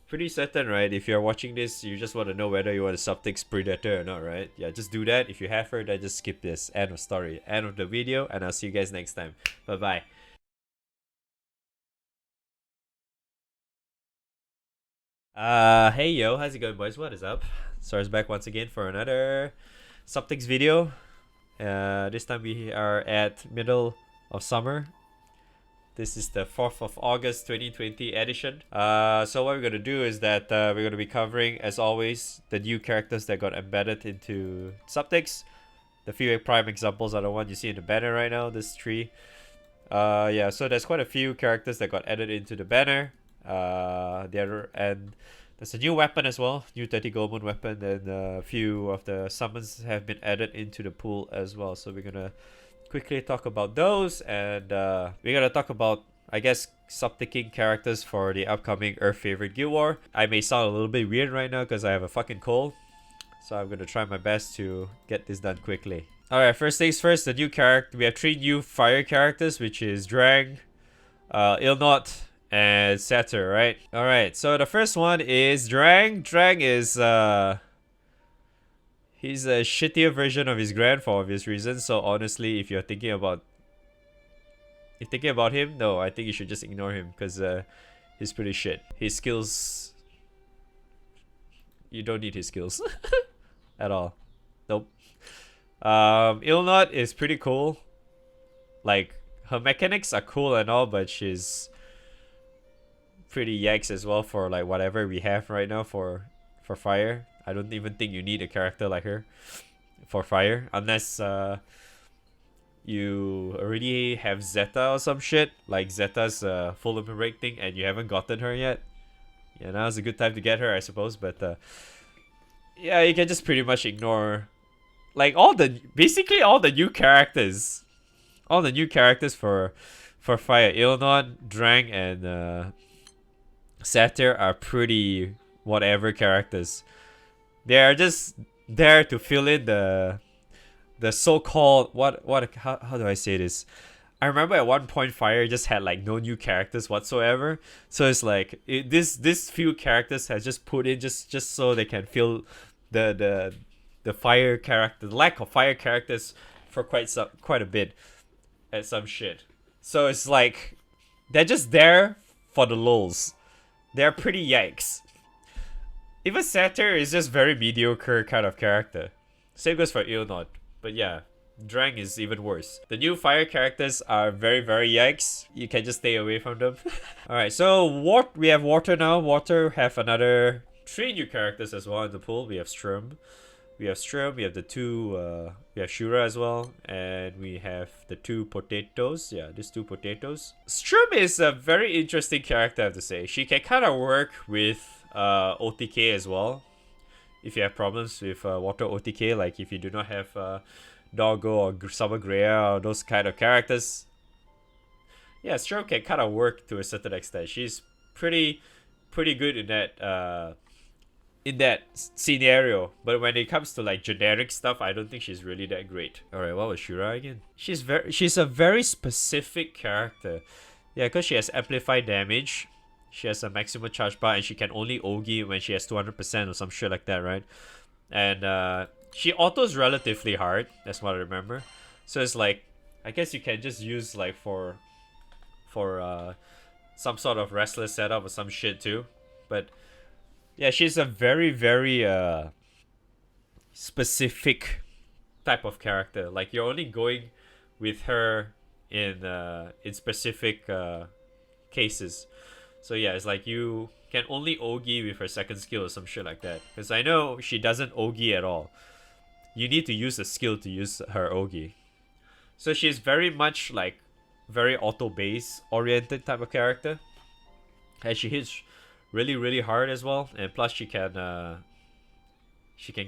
pretty certain, right? If you're watching this, you just want to know whether you want a Suptix Predator or not, right? Yeah, just do that. If you have her, then just skip this. End of story. End of the video, and I'll see you guys next time. Bye-bye. Hey yo, how's it going, boys? What is up? Sora's back once again for another Suptix video. This time we are at middle of summer. This is the 4th of August 2020 edition. So what we're gonna do is that we're gonna be covering, as always, the new characters that got embedded into Suptix. The few prime examples are the one you see in the banner right now, this tree. Yeah, so there's quite a few characters that got added into the banner. And there's a new weapon as well, new 30 gold moon weapon, and a few of the summons have been added into the pool as well. So we're gonna quickly talk about those, and we're gonna talk about, I guess, subticking characters for the upcoming Earth Favorite Guild War. I may sound a little bit weird right now because I have a fucking cold, so I'm gonna try my best to get this done quickly. Alright, first things first, the new character. We have 3 new fire characters, which is Drang, Ilnot, and Satyr, right? Alright, so the first one is Drang. Drang is he's a shittier version of his grand for obvious reasons. So honestly, if you're thinking about him, no, I think you should just ignore him because he's pretty shit. His skills, you don't need his skills at all. Nope. Ilnot is pretty cool. Like, her mechanics are cool and all, but she's pretty yikes as well for like whatever we have right now for fire. I don't even think you need a character like her for fire unless you already have Zeta or some shit. Like Zeta's full limit break thing and you haven't gotten her yet. Yeah, now's a good time to get her, I suppose. But yeah, you can just pretty much ignore like basically all the new characters. All the new characters for fire. Ilnot, Drang, and Satyr are pretty whatever characters. They are just there to fill in the so-called how do I say this? I remember at one point Fire just had like no new characters whatsoever. So it's like this few characters has just put in just so they can fill the fire character, the lack of fire characters for quite a bit at some shit. So it's like they're just there for the lulz. They're pretty yikes. Even Satyr is just very mediocre kind of character. Same goes for Ilnot. But yeah, Drang is even worse. The new fire characters are very, very yikes. You can just stay away from them. Alright, so we have Water now. Water have another 3 new characters as well in the pool. We have Strum. We have the 2, we have Shura as well, and we have the 2 potatoes. Yeah, these 2 potatoes. Strum is a very interesting character, I have to say. She can kind of work with OTK as well. If you have problems with water OTK, like if you do not have Doggo or Summer Greya or those kind of characters. Yeah, Strum can kind of work to a certain extent. She's pretty good in that scenario, but when it comes to like generic stuff, I don't think she's really that great. Alright, what was Shura again? She's a very specific character. Yeah, because she has amplified damage, she has a maximum charge bar, and she can only Ogi when she has 200% or some shit like that, right? And she autos relatively hard, that's what I remember. So it's like, I guess you can just use like for some sort of restless setup or some shit too. But yeah, she's a very, very specific type of character. Like, you're only going with her in specific cases. So yeah, it's like you can only Ogi with her second skill or some shit like that. Because I know she doesn't Ogi at all. You need to use a skill to use her Ogi. So she's very much like very auto base oriented type of character. And she hits really, really hard as well, and plus she can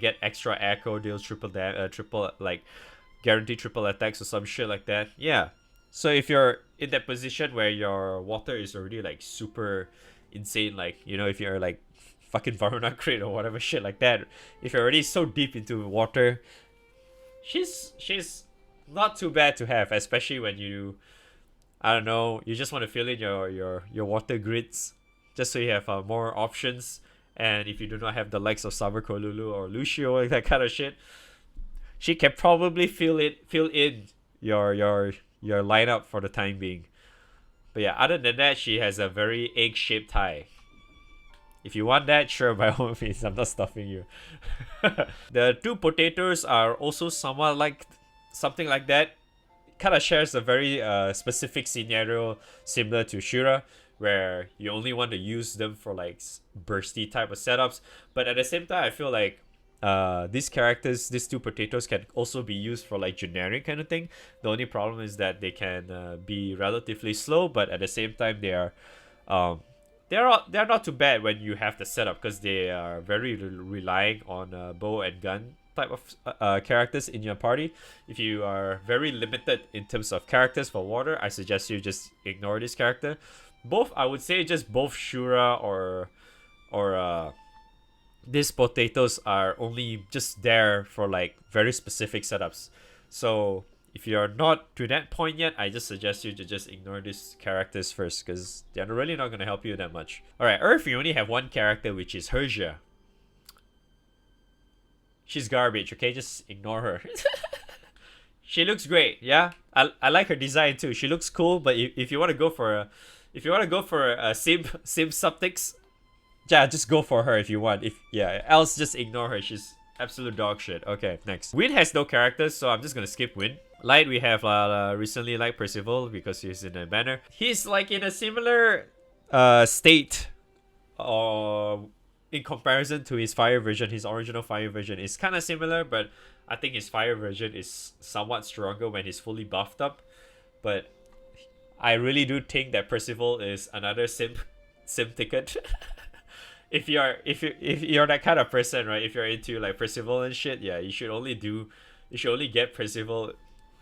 get extra echo, deals triple like guaranteed triple attacks or some shit like that. Yeah. So if you're in that position where your water is already like super insane, like, you know, if you're like fucking Varuna Crit or whatever shit like that, if you're already so deep into water, she's not too bad to have, especially when you, I don't know, you just want to fill in your water grids. just so you have more options. And if you do not have the likes of Summer Kolulu or Lucio or that kind of shit, she can probably fill in your lineup for the time being. But yeah, other than that, she has a very egg-shaped tie. If you want that, sure, by all means, I'm not stopping you. The two potatoes are also somewhat like something like that. Kind of shares a very specific scenario similar to Shura, where you only want to use them for like bursty type of setups. But at the same time, I feel like these characters, these two potatoes, can also be used for like generic kind of thing. The only problem is that they can be relatively slow, but at the same time they're not too bad when you have the setup, because they are very relying on bow and gun type of characters in your party. If you are very limited in terms of characters for water, I suggest you just ignore this character. Both, I would say, just both Shura or these potatoes are only just there for like very specific setups. So if you're not to that point yet, I just suggest you to just ignore these characters first, because they're really not going to help you that much. Alright, Earth, you only have one character, which is Hiroshi. She's garbage, okay? Just ignore her. She looks great, yeah? I like her design too. She looks cool, but if you want to go for a sim Suptix, yeah, just go for her if you want. Else just ignore her. She's absolute dog shit. Okay, next. Win has no characters, so I'm just gonna skip Win. Light, we have recently liked Percival because he's in a banner. He's like in a similar state, in comparison to his fire version. His original fire version is kind of similar, but I think his fire version is somewhat stronger when he's fully buffed up. But I really do think that Percival is another sim ticket. If you're that kind of person, right? If you're into like Percival and shit, yeah, you should only get Percival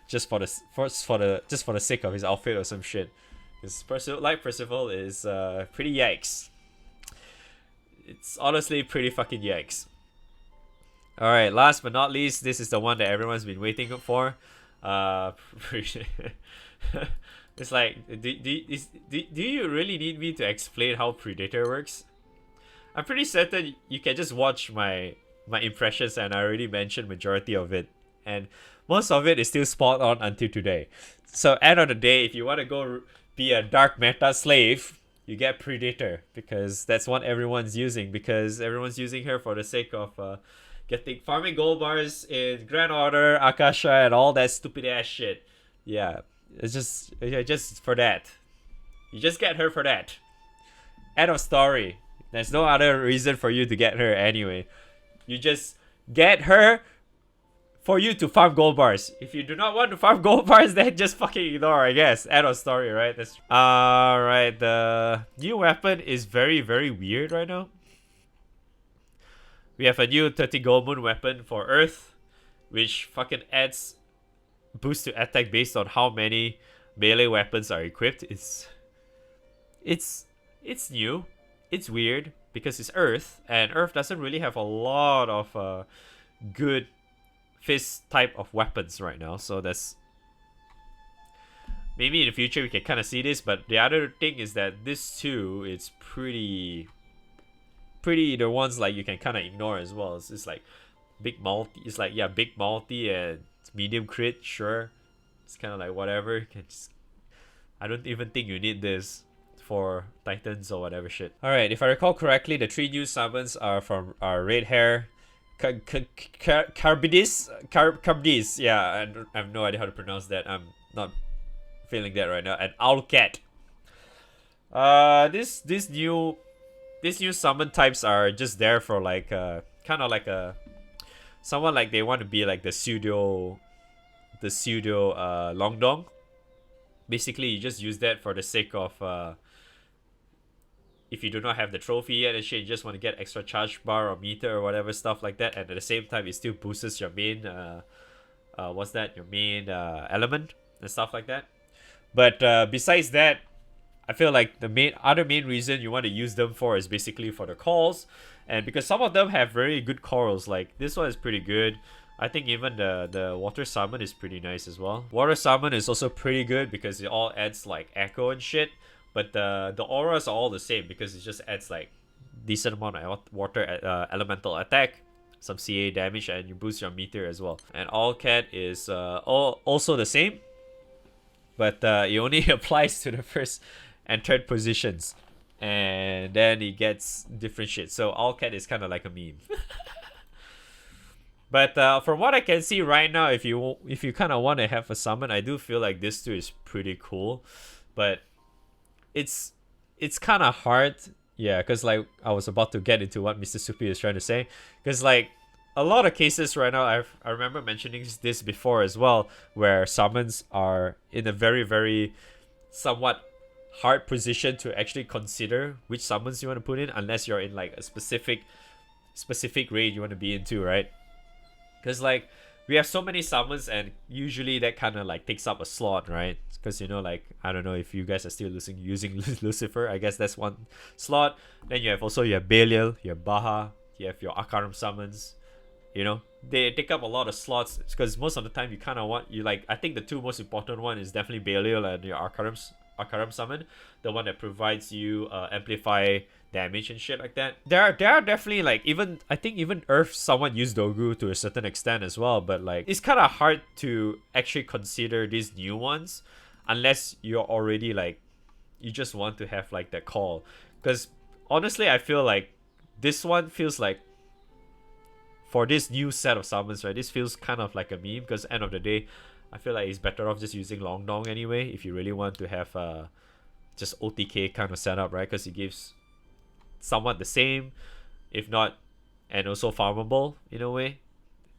just for the sake of his outfit or some shit. Because Percival is pretty yikes. It's honestly pretty fucking yikes. Alright, last but not least, this is the one that everyone's been waiting for. It's like, do you really need me to explain how Predator works? I'm pretty certain you can just watch my impressions, and I already mentioned majority of it. And most of it is still spot on until today. So end of the day, if you want to go be a dark meta slave, you get Predator, because that's what everyone's using. Because everyone's using her for the sake of farming gold bars in Grand Order, Akasha, and all that stupid ass shit. Yeah, it's just for that. You just get her for that. End of story. There's no other reason for you to get her anyway. You just get her for you to farm gold bars. If you do not want to farm gold bars, then just fucking ignore, I guess. End of story, right? Alright, the new weapon is very, very weird right now. We have a new 30 gold moon weapon for Earth, which fucking adds boost to attack based on how many melee weapons are equipped. It's new. It's weird because it's Earth, and Earth doesn't really have a lot of good fist type of weapons right now. So that's maybe in the future we can kind of see this. But the other thing is that this too, it's pretty the ones like you can kind of ignore as well. It's like big multi. It's like, yeah, big multi and medium crit. Sure, it's kind of like whatever. You can just, I don't even think you need this for Titans or whatever shit. Alright, if I recall correctly, the 3 new summons are from Red Hair, Carbidis, yeah, I have no idea how to pronounce that. I'm not feeling that right now. And Owlcat. These new summon types are just there for like kind of like someone like they want to be like the pseudo Longdong. Basically, you just use that for the sake of if you do not have the trophy yet and shit, you just want to get extra charge bar or meter or whatever stuff like that, and at the same time it still boosts your main your main element and stuff like that. But besides that, I feel like the main reason you want to use them for is basically for the calls, and because some of them have very good calls. Like this one is pretty good. I think even the water summon is pretty nice as well. Water summon is also pretty good because it all adds like echo and shit. but the auras are all the same because it just adds like decent amount of water elemental attack, some CA damage, and you boost your meteor as well. And all cat is also the same, but it only applies to the first and third positions, and then it gets different shit. So all cat is kind of like a meme. But from what I can see right now, if you kind of want to have a summon, I do feel like this too is pretty cool, but it's kind of hard. Yeah, because like I was about to get into what Mr. Soupy is trying to say, because like a lot of cases right now, I remember mentioning this before as well, where summons are in a very, very somewhat hard position to actually consider which summons you want to put in, unless you're in like a specific raid you want to be into, right? Because like we have so many summons, and usually that kind of like takes up a slot, right? Because you know, like I don't know if you guys are still using Lucifer. I guess that's one slot. Then you have Belial, you have Baha, you have your Akaram summons. You know, they take up a lot of slots because most of the time you kind of want I think the two most important one is definitely Belial and your Akaram summon, the one that provides you amplify damage and shit like that. There are definitely like I think even Earth someone used Dogu to a certain extent as well, but like it's kind of hard to actually consider these new ones unless you're already like you just want to have like that call. Because honestly, I feel like this one feels like for this new set of summons, right? This feels kind of like a meme because end of the day, I feel like it's better off just using Long Dong anyway if you really want to have just OTK kind of setup, right? Because it gives somewhat the same, if not, and also farmable in a way.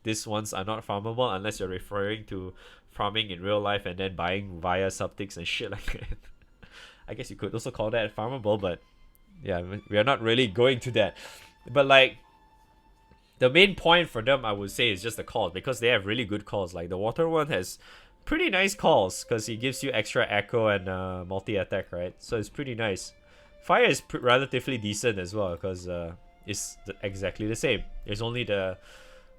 These ones are not farmable unless you're referring to farming in real life and then buying via Suptix and shit like that. I guess you could also call that farmable, but yeah, we are not really going to that. But like, the main point for them, I would say, is just the calls, because they have really good calls. Like the water one has pretty nice calls because he gives you extra echo and multi-attack, right? So it's pretty nice. Fire is relatively decent as well because it's exactly the same. There's only the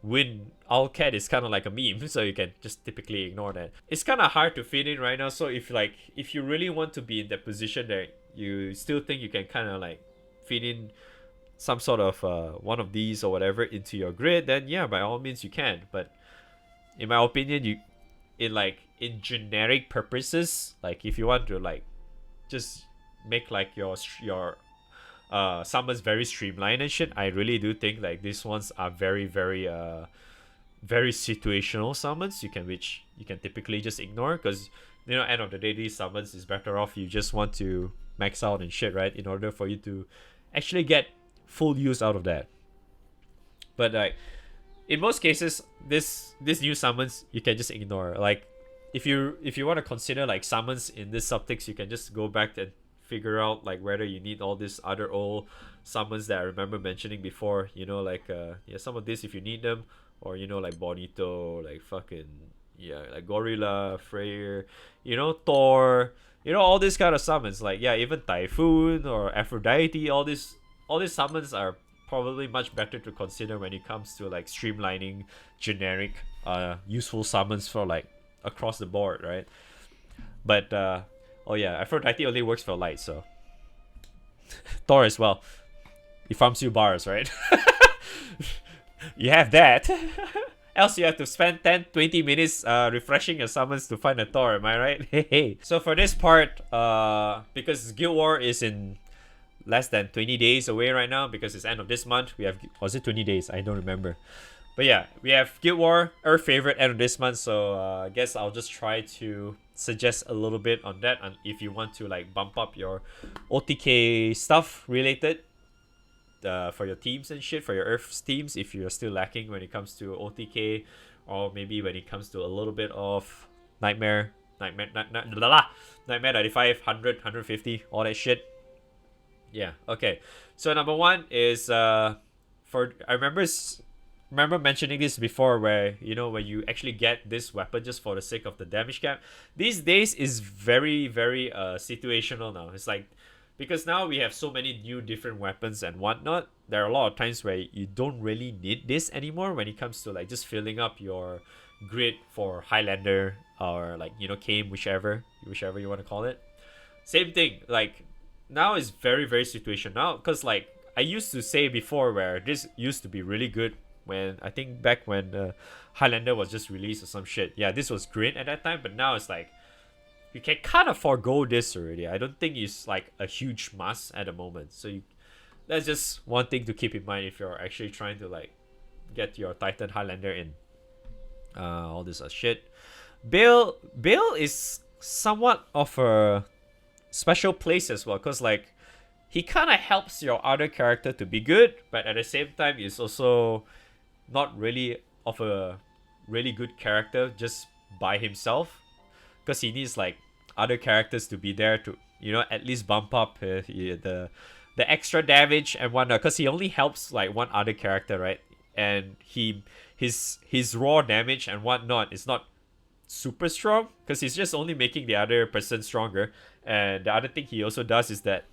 wind. Owlcat is kind of like a meme, so you can just typically ignore that. It's kind of hard to fit in right now. So if you really want to be in that position that you still think you can kind of like fit in some sort of one of these or whatever into your grid, then yeah, by all means you can. But in my opinion, in generic purposes, like if you want to like just make like your summons very streamlined and shit, I really do think like these ones are very, very very situational summons which you can typically just ignore, because you know, end of the day, these summons is better off you just want to max out and shit, right, in order for you to actually get full use out of that. But like in most cases, this new summons you can just ignore. Like if you want to consider like summons in this Suptix, you can just go back and figure out like whether you need all these other old summons that I remember mentioning before, you know, like some of this if you need them, or you know, like Bonito, like fucking like Gorilla, Freyr, you know, Thor, you know, all these kind of summons, like even Typhoon or Aphrodite, all these summons are probably much better to consider when it comes to like streamlining generic useful summons for like across the board, right? But Aphrodite only works for light, so Thor as well. He farms you bars, right? You have that. Else you have to spend 10-20 minutes refreshing your summons to find a Thor, am I right? Hey. So for this part, because Guild War is in less than 20 days away right now, because it's end of this month, we have, was it 20 days? I don't remember. But yeah, we have Guild War, our favorite, end of this month, so I guess I'll just try to suggest a little bit on that, and if you want to like bump up your OTK stuff related for your teams and shit, for your Earth teams, if you're still lacking when it comes to OTK, or maybe when it comes to a little bit of Nightmare 95, 100, 150, all that shit. Yeah, okay. So number one is I remember mentioning this before, where you know, when you actually get this weapon just for the sake of the damage cap, these days is very, very situational now. It's like, because now we have so many new different weapons and whatnot, there are a lot of times where you don't really need this anymore when it comes to like just filling up your grid for Highlander or like, you know, Kame, whichever you want to call it. Same thing, like now is very very situation now, because like I used to say before where this used to be really good when I think back when Highlander was just released or some shit. Yeah, this was great at that time, but now it's like you can kind of forego this already. I don't think it's like a huge must at the moment. So that's just one thing to keep in mind if you're actually trying to like get your Titan Highlander in. All this shit. Bill is somewhat of a special place as well, because like he kind of helps your other character to be good, but at the same time is also not really of a really good character just by himself, because he needs like other characters to be there to, you know, at least bump up the extra damage and whatnot, because he only helps like one other character, right? And his raw damage and whatnot is not super strong, because he's just only making the other person stronger. And the other thing he also does is that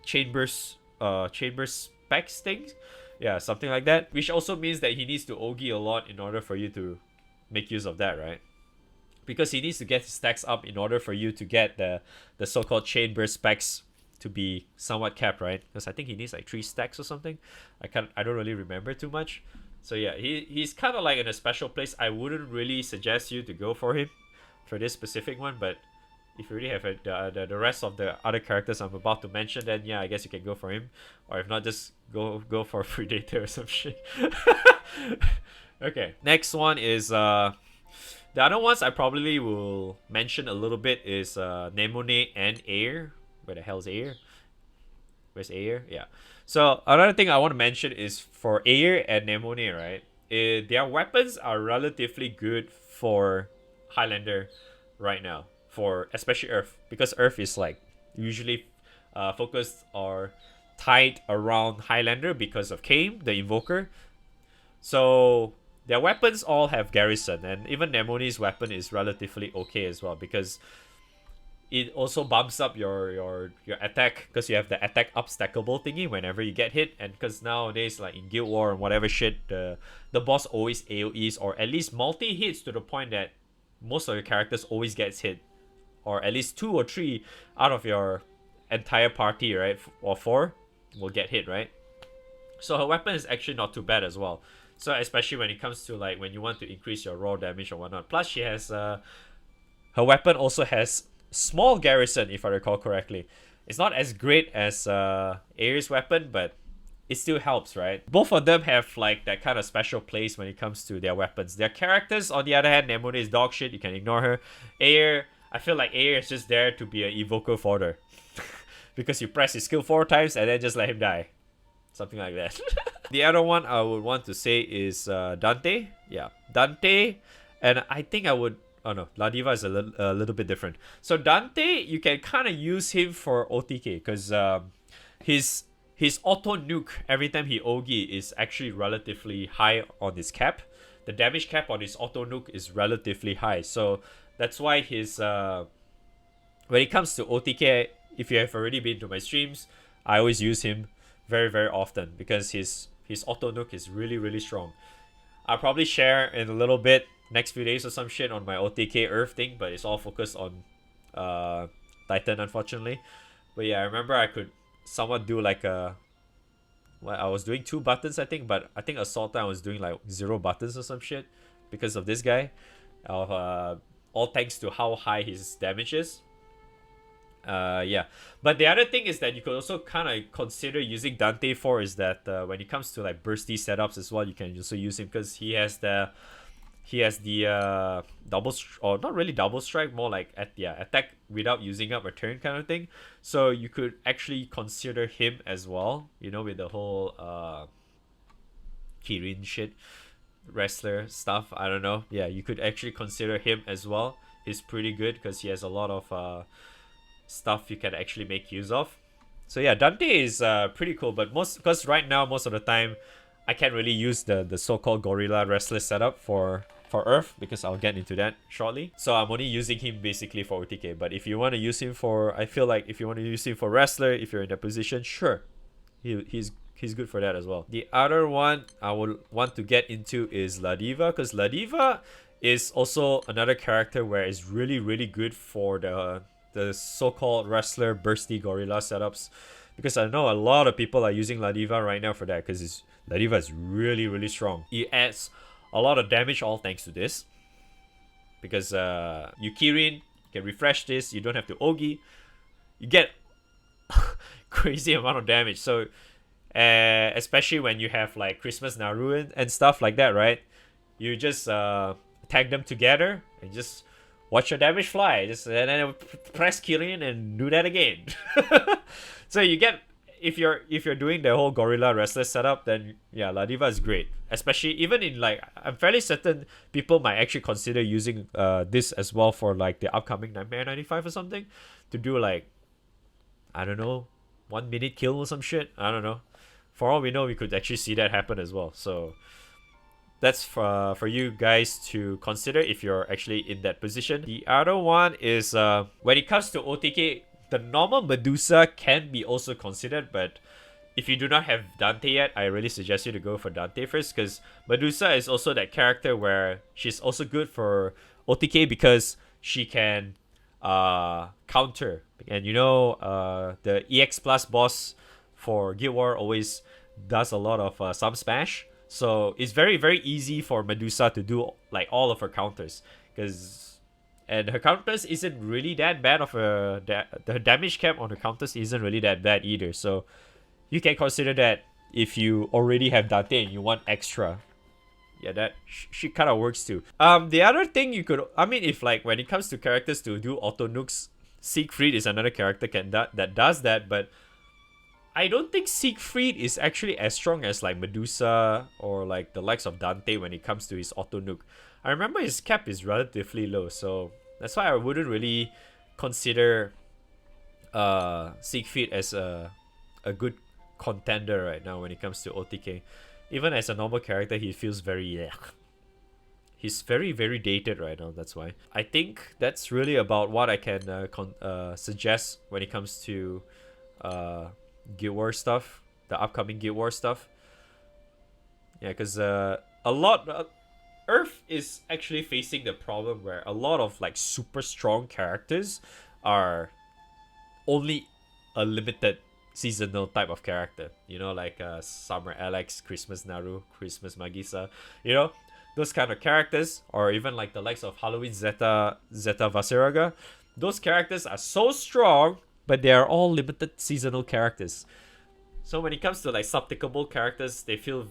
chambers specs things, yeah, something like that, which also means that he needs to OG a lot in order for you to make use of that, right? Because he needs to get his stacks up in order for you to get the so-called chain burst specs to be somewhat capped, right? Because I think he needs like 3 stacks or something. I don't really remember too much. So yeah, he's kind of like in a special place. I wouldn't really suggest you to go for him for this specific one, but if you already have the rest of the other characters I'm about to mention, then yeah, I guess you can go for him. Or if not, just go for Predator or some shit. Okay, next one is the other ones I probably will mention a little bit is Nemone and Air. Where the hell's Air? Where's Air? Yeah. So another thing I want to mention is for Air and Nemone, right? Their weapons are relatively good for Highlander right now, for especially Earth, because Earth is like usually focused or tied around Highlander because of Kame, the Invoker. So their weapons all have garrison, and even Nemone's weapon is relatively okay as well, because it also bumps up your attack, because you have the attack up stackable thingy whenever you get hit. And because nowadays, like in Guild War and whatever shit, the boss always AoEs, or at least multi hits, to the point that most of your characters always gets hit, or at least 2 or 3 out of your entire party, right, or 4 will get hit, right? So her weapon is actually not too bad as well. So especially when it comes to like when you want to increase your raw damage or whatnot. Plus she has her weapon also has small garrison, if I recall correctly. It's not as great as Ares' weapon, but it still helps, right? Both of them have like that kind of special place when it comes to their weapons. Their characters, on the other hand, Nemone is dog shit. You can ignore her. Air, I feel like Air is just there to be an evoker fodder. Because you press his skill 4 times and then just let him die. Something like that. The other one I would want to say is Dante. Yeah, Dante. And I think I would... Oh no, La Diva is a little bit different. So Dante, you can kind of use him for OTK, because his auto nuke every time he OG is actually relatively high on his cap. The damage cap on his auto nuke is relatively high. So that's why his... when it comes to OTK, if you have already been to my streams, I always use him very, very often, because his auto nuke is really, really strong. I'll probably share in a little bit next few days or some shit on my OTK Earth thing, but it's all focused on Titan, unfortunately. But yeah, I remember I could somewhat do like a... Well, I was doing 2 buttons, I think, but I think Assault I was doing like 0 buttons or some shit because of this guy. All thanks to how high his damage is. Yeah, but the other thing is that you could also kind of consider using Dante for is that when it comes to like bursty setups as well, you can also use him, because he has the double or not really double strike, more like attack without using up a turn kind of thing. So you could actually consider him as well, you know, with the whole Kirin shit, wrestler stuff. I don't know. Yeah, you could actually consider him as well. He's pretty good because he has a lot of stuff you can actually make use of. So yeah, Dante is pretty cool, but because right now most of the time I can't really use the so-called gorilla wrestler setup for Earth, because I'll get into that shortly. So I'm only using him basically for OTK. But if you want to use him for, I feel like if you want to use him for wrestler, if you're in that position, sure, he's good for that as well. The other one I would want to get into is La Diva, because La Diva is also another character where it's really, really good for the the so-called wrestler bursty gorilla setups, because I know a lot of people are using Ladiva right now for that, because Ladiva is really, really strong. It adds a lot of damage, all thanks to this. Because you Kirin, you can refresh this, you don't have to Ogi. You get crazy amount of damage. So, especially when you have like Christmas Naru and stuff like that, right? You just tag them together and just watch your damage fly. Just and then press Kirin and do that again. So you get, if you're doing the whole Gorilla Wrestler setup, then yeah, Ladiva is great. Especially even in like, I'm fairly certain people might actually consider using this as well for like the upcoming Nightmare 95 or something, to do like, I don't know, 1 minute kill or some shit. I don't know. For all we know, we could actually see that happen as well. So that's for you guys to consider if you're actually in that position. The other one is when it comes to OTK, the normal Medusa can be also considered, but if you do not have Dante yet, I really suggest you to go for Dante first, because Medusa is also that character where she's also good for OTK because she can counter. And you know, the EX Plus boss for Guild War always does a lot of sub smash. So it's very, very easy for Medusa to do like all of her counters, and her counters isn't really that bad of a the damage cap on her counters isn't really that bad either. So you can consider that if you already have Dante and you want extra. Yeah, that she kind of works too. The other thing you could, I mean, if like when it comes to characters to do auto nukes, Siegfried is another character that does that, but I don't think Siegfried is actually as strong as like Medusa or like the likes of Dante when it comes to his auto nuke. I remember his cap is relatively low, so that's why I wouldn't really consider Siegfried as a good contender right now when it comes to OTK. Even as a normal character, he feels very he's very, very dated right now. That's why I think that's really about what I can suggest when it comes to Guild War stuff, the upcoming Guild War stuff. Yeah, because a lot Earth is actually facing the problem where a lot of like super strong characters are only a limited seasonal type of character. You know, like Summer Alex, Christmas Naru, Christmas Magisa. You know, those kind of characters, or even like the likes of Halloween Zeta Vaseraga. Those characters are so strong, but they are all limited seasonal characters. So when it comes to like subtickable characters, they feel,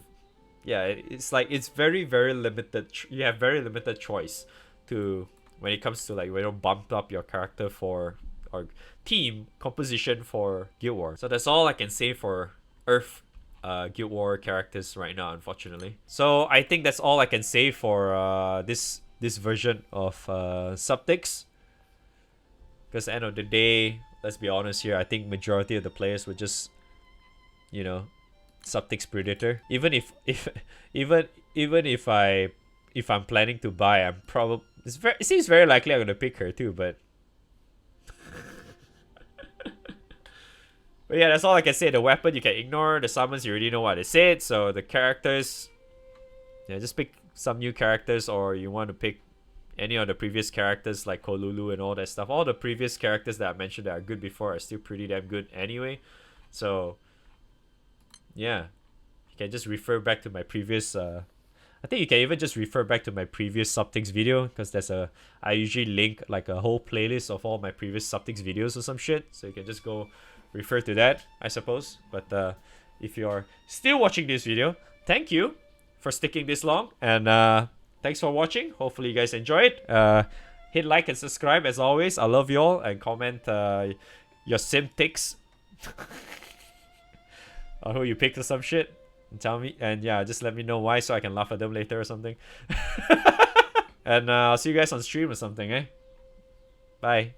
yeah, it's like it's very, very limited. You have very limited choice to when it comes to like when you bump up your character for or team composition for Guild War. So that's all I can say for Earth Guild War characters right now, unfortunately. So I think that's all I can say for this version of Suptix. Because at the end of the day, let's be honest here, I think majority of the players would just, you know, Suptix Predator. Even if I'm planning to buy, I'm probably it seems very likely I'm gonna pick her too, but but yeah, that's all I can say. The weapon you can ignore, the summons you already know what it said, so the characters, yeah, just pick some new characters, or you want to pick any of the previous characters like Kolulu and all that stuff. All the previous characters that I mentioned that are good before are still pretty damn good anyway. So yeah, you can just refer back to my previous I think you can even just refer back to my previous Suptix video, because I usually link like a whole playlist of all my previous Suptix videos or some shit, so you can just go refer to that, I suppose. But if you're still watching this video, thank you for sticking this long, and thanks for watching. Hopefully you guys enjoyed. Hit like and subscribe as always. I love you all, and comment your sim ticks or who you picked or some shit, and tell me, and yeah, just let me know why, so I can laugh at them later or something. And I'll see you guys on stream or something, eh? Bye.